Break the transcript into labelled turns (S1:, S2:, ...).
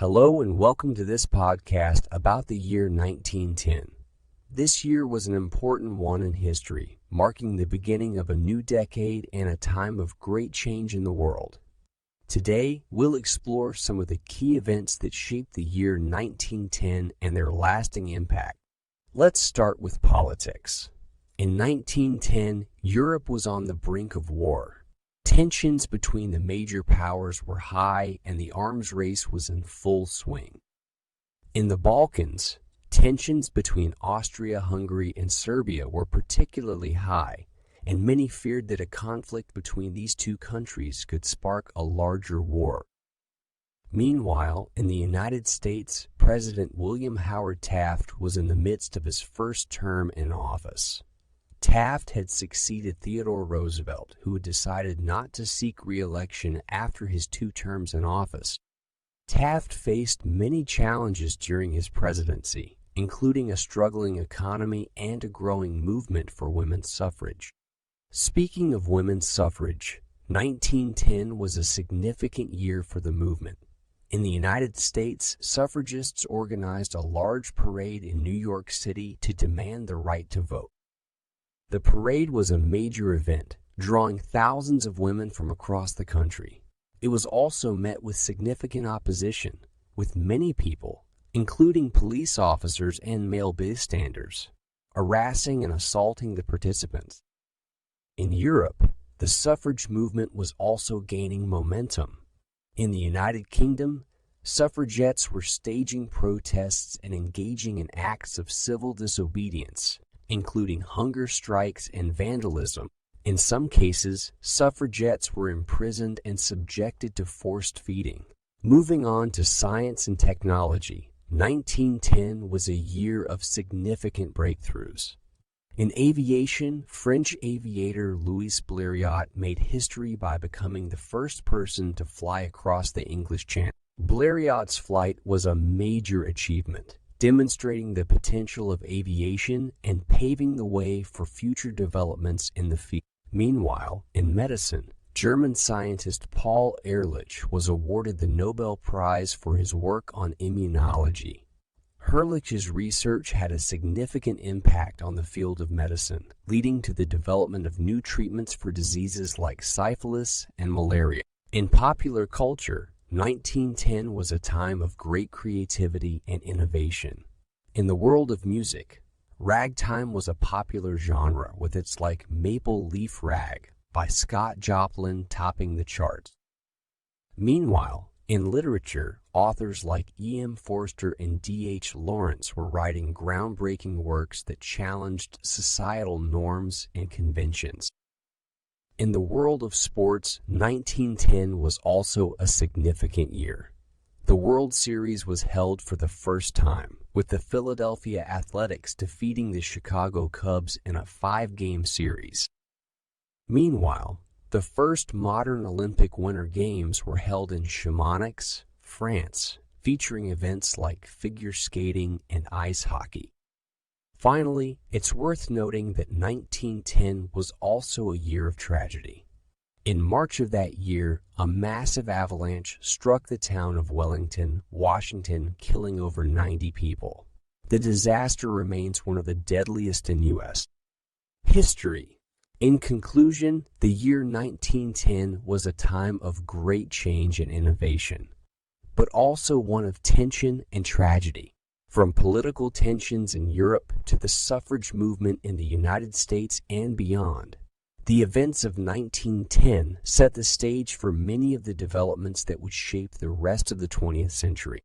S1: Hello and welcome to this podcast about the year 1910. This year was an important one in history, marking the beginning of a new decade and a time of great change in the world. Today, we'll explore some of the key events that shaped the year 1910 and their lasting impact. Let's start with politics. In 1910, Europe was on the brink of war. Tensions between the major powers were high and the arms race was in full swing. In the Balkans, tensions between Austria-Hungary and Serbia were particularly high, and many feared that a conflict between these two countries could spark a larger war. Meanwhile, in the United States, President William Howard Taft was in the midst of his first term in office. Taft had succeeded Theodore Roosevelt, who had decided not to seek re-election after his 2 terms in office. Taft faced many challenges during his presidency, including a struggling economy and a growing movement for women's suffrage. Speaking of women's suffrage, 1910 was a significant year for the movement. In the United States, suffragists organized a large parade in New York City to demand the right to vote. The parade was a major event, drawing thousands of women from across the country. It was also met with significant opposition, with many people, including police officers and male bystanders, harassing and assaulting the participants. In Europe, the suffrage movement was also gaining momentum. In the United Kingdom, suffragettes were staging protests and engaging in acts of civil disobedience, including hunger strikes and vandalism. In some cases, suffragettes were imprisoned and subjected to forced feeding. Moving on to science and technology, 1910 was a year of significant breakthroughs. In aviation, French aviator Louis Bleriot made history by becoming the first person to fly across the English Channel. Bleriot's flight was a major achievement, demonstrating the potential of aviation and paving the way for future developments in the field. Meanwhile, in medicine, German scientist Paul Ehrlich was awarded the Nobel Prize for his work on immunology. Ehrlich's research had a significant impact on the field of medicine, leading to the development of new treatments for diseases like syphilis and malaria. In popular culture, 1910 was a time of great creativity and innovation. In the world of music, ragtime was a popular genre with its like Maple Leaf Rag by Scott Joplin topping the charts. Meanwhile, in literature, authors like E.M. Forster and D.H. Lawrence were writing groundbreaking works that challenged societal norms and conventions. In the world of sports, 1910 was also a significant year. The World Series was held for the first time, with the Philadelphia Athletics defeating the Chicago Cubs in a 5-game series. Meanwhile, the first modern Olympic Winter Games were held in Chamonix, France, featuring events like figure skating and ice hockey. Finally, it's worth noting that 1910 was also a year of tragedy. In March of that year, a massive avalanche struck the town of Wellington, Washington, killing over 90 people. The disaster remains one of the deadliest in U.S. history. In conclusion, the year 1910 was a time of great change and innovation, but also one of tension and tragedy. From political tensions in Europe to the suffrage movement in the United States and beyond, the events of 1910 set the stage for many of the developments that would shape the rest of the 20th century.